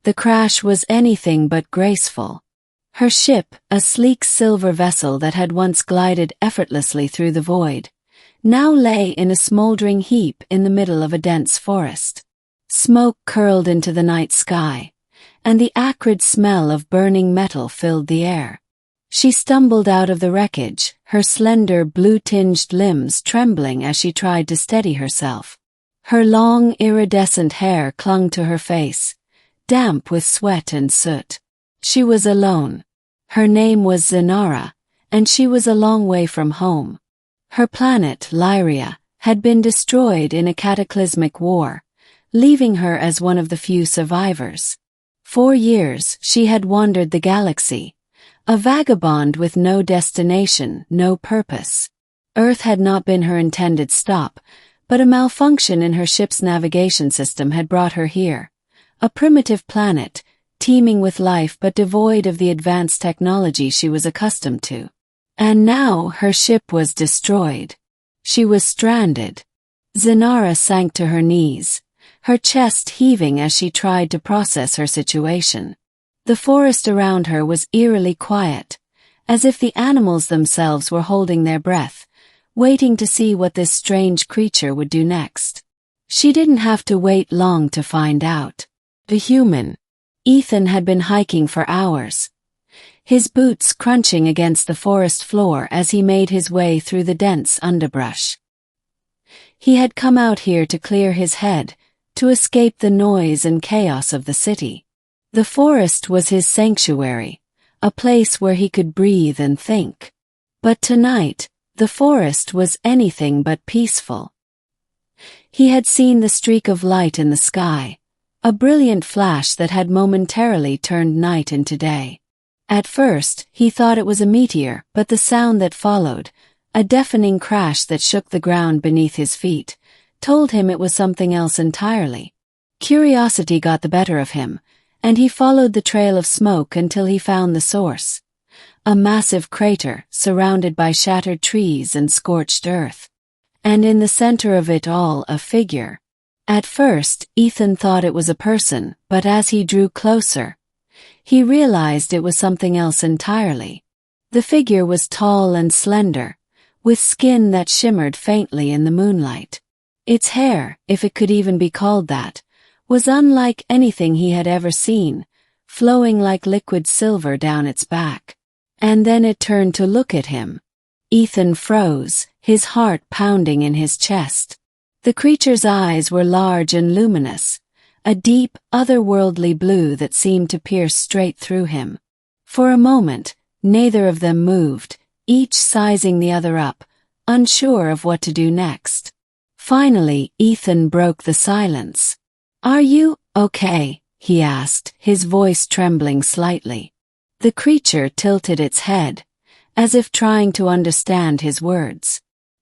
The crash was anything but graceful. Her ship, a sleek silver vessel that had once glided effortlessly through the void, now lay in a smoldering heap in the middle of a dense forest. Smoke curled into the night sky, and the acrid smell of burning metal filled the air. She stumbled out of the wreckage, her slender blue-tinged limbs trembling as she tried to steady herself. Her long, iridescent hair clung to her face, damp with sweat and soot. She was alone. Her name was Zynara, and she was a long way from home. Her planet, Lyria, had been destroyed in a cataclysmic war, leaving her as one of the few survivors. 4 years she had wandered the galaxy, a vagabond with no destination, no purpose. Earth had not been her intended stop, but a malfunction in her ship's navigation system had brought her here. A primitive planet, teeming with life but devoid of the advanced technology she was accustomed to. And now her ship was destroyed. She was stranded. Zynara sank to her knees, her chest heaving as she tried to process her situation. The forest around her was eerily quiet, as if the animals themselves were holding their breath, waiting to see what this strange creature would do next. She didn't have to wait long to find out. The human, Ethan, had been hiking for hours, his boots crunching against the forest floor as he made his way through the dense underbrush. He had come out here to clear his head, to escape the noise and chaos of the city. The forest was his sanctuary, a place where he could breathe and think. But tonight, the forest was anything but peaceful. He had seen the streak of light in the sky, a brilliant flash that had momentarily turned night into day. At first, he thought it was a meteor, but the sound that followed, a deafening crash that shook the ground beneath his feet, told him it was something else entirely. Curiosity got the better of him, and he followed the trail of smoke until he found the source. A massive crater, surrounded by shattered trees and scorched earth. And in the center of it all, a figure. At first, Ethan thought it was a person, but as he drew closer, he realized it was something else entirely. The figure was tall and slender, with skin that shimmered faintly in the moonlight. Its hair, if it could even be called that, was unlike anything he had ever seen, flowing like liquid silver down its back. And then it turned to look at him. Ethan froze, his heart pounding in his chest. The creature's eyes were large and luminous, a deep, otherworldly blue that seemed to pierce straight through him. For a moment, neither of them moved, each sizing the other up, unsure of what to do next. Finally, Ethan broke the silence. "Are you okay?" he asked, his voice trembling slightly. The creature tilted its head, as if trying to understand his words.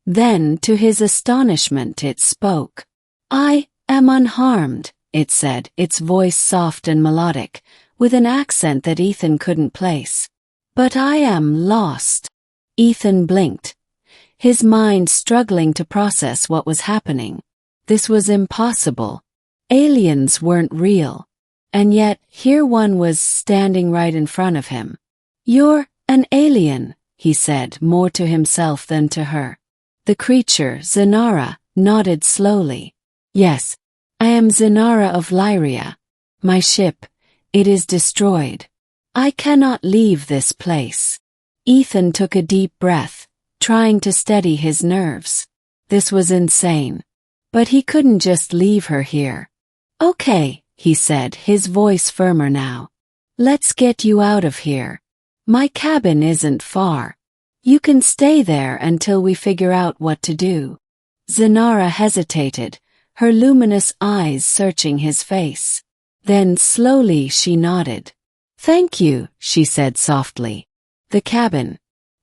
Then, to his astonishment, it spoke. "I am unharmed," it said, its voice soft and melodic, with an accent that Ethan couldn't place. "But I am lost." Ethan blinked, his mind struggling to process what was happening. This was impossible. Aliens weren't real. And yet, here one was standing right in front of him. "You're an alien," he said, more to himself than to her. The creature, Zynara, nodded slowly. "Yes, I am Zynara of Lyria. My ship, it is destroyed. I cannot leave this place." Ethan took a deep breath, trying to steady his nerves. This was insane. But he couldn't just leave her here. "Okay," he said, his voice firmer now. "Let's get you out of here. My cabin isn't far. You can stay there until we figure out what to do." Zynara hesitated, her luminous eyes searching his face. Then slowly she nodded. "Thank you," she said softly. The cabin.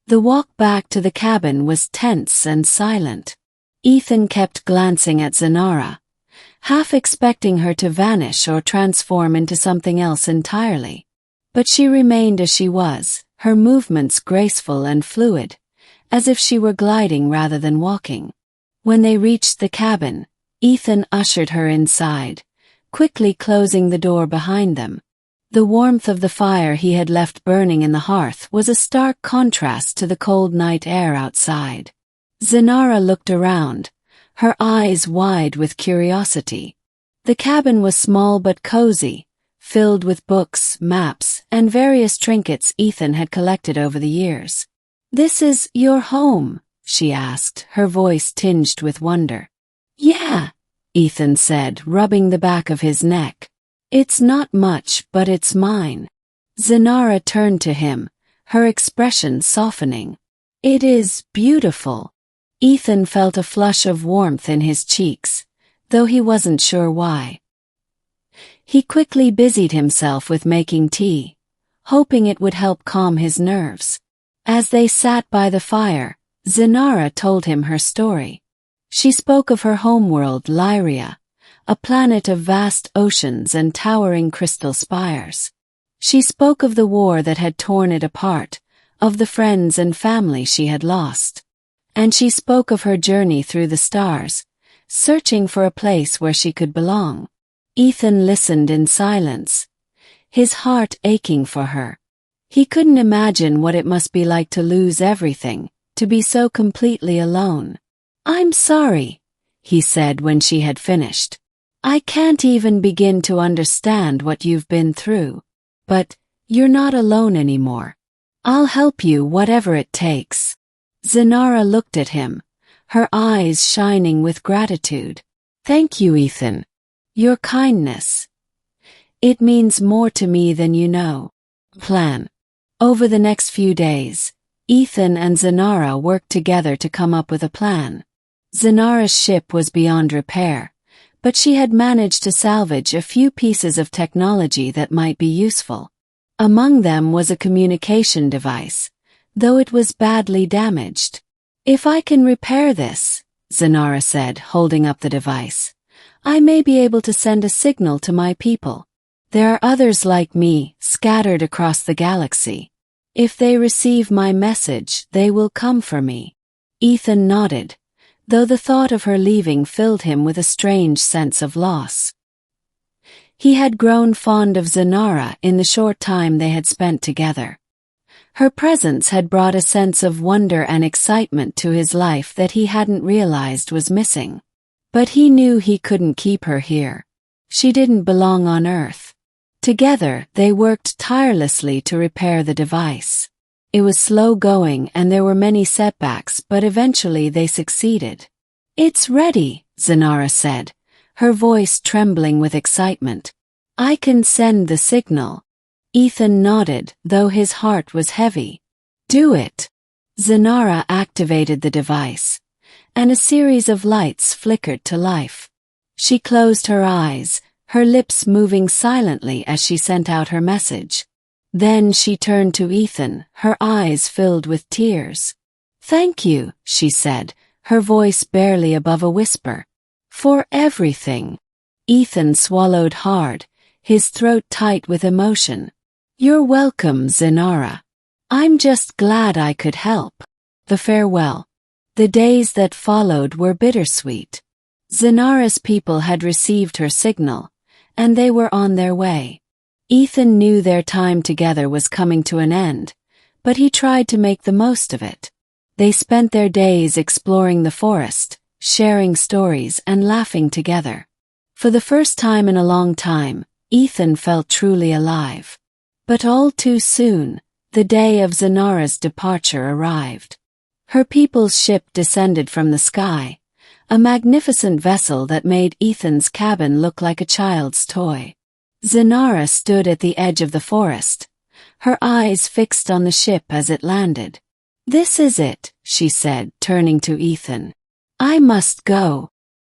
The walk back to the cabin was tense and silent. Ethan kept glancing at Zynara, half expecting her to vanish or transform into something else entirely. But she remained as she was, her movements graceful and fluid, as if she were gliding rather than walking. When they reached the cabin, Ethan ushered her inside, quickly closing the door behind them. The warmth of the fire he had left burning in the hearth was a stark contrast to the cold night air outside. Zynara looked around, her eyes wide with curiosity. The cabin was small but cozy, filled with books, maps, and various trinkets Ethan had collected over the years. "This is your home?" she asked, her voice tinged with wonder. "Yeah," Ethan said, rubbing the back of his neck. "It's not much, but it's mine." Zynara turned to him, her expression softening. "It is beautiful." Ethan felt a flush of warmth in his cheeks, though he wasn't sure why. He quickly busied himself with making tea, hoping it would help calm his nerves. As they sat by the fire, Zynara told him her story. She spoke of her homeworld, Lyria, a planet of vast oceans and towering crystal spires. She spoke of the war that had torn it apart, of the friends and family she had lost. And she spoke of her journey through the stars, searching for a place where she could belong. Ethan listened in silence, his heart aching for her. He couldn't imagine what it must be like to lose everything, to be so completely alone. "I'm sorry," he said when she had finished. "I can't even begin to understand what you've been through. But you're not alone anymore. I'll help you whatever it takes." Zynara looked at him, her eyes shining with gratitude. "Thank you, Ethan. Your kindness. It means more to me than you know." Plan. Over the next few days, Ethan and Zynara worked together to come up with a plan. Zynara's ship was beyond repair, but she had managed to salvage a few pieces of technology that might be useful. Among them was a communication device, though it was badly damaged. "If I can repair this," Zynara said, holding up the device, "I may be able to send a signal to my people. There are others like me, scattered across the galaxy. If they receive my message, they will come for me." Ethan nodded, though the thought of her leaving filled him with a strange sense of loss. He had grown fond of Zynara in the short time they had spent together. Her presence had brought a sense of wonder and excitement to his life that he hadn't realized was missing. But he knew he couldn't keep her here. She didn't belong on Earth. Together, they worked tirelessly to repair the device. It was slow going and there were many setbacks, but eventually they succeeded. "It's ready," Zynara said, her voice trembling with excitement. "I can send the signal." Ethan nodded, though his heart was heavy. "Do it." Zynara activated the device, and a series of lights flickered to life. She closed her eyes, her lips moving silently as she sent out her message. Then she turned to Ethan, her eyes filled with tears. "Thank you," she said, her voice barely above a whisper. "For everything." Ethan swallowed hard, his throat tight with emotion. "You're welcome, Zynara. I'm just glad I could help." The farewell. The days that followed were bittersweet. Zynara's people had received her signal, and they were on their way. Ethan knew their time together was coming to an end, but he tried to make the most of it. They spent their days exploring the forest, sharing stories and laughing together. For the first time in a long time, Ethan felt truly alive. But all too soon, the day of Zynara's departure arrived. Her people's ship descended from the sky, a magnificent vessel that made Ethan's cabin look like a child's toy. Zynara stood at the edge of the forest, her eyes fixed on the ship as it landed. "This is it," she said, turning to Ethan. "I must go."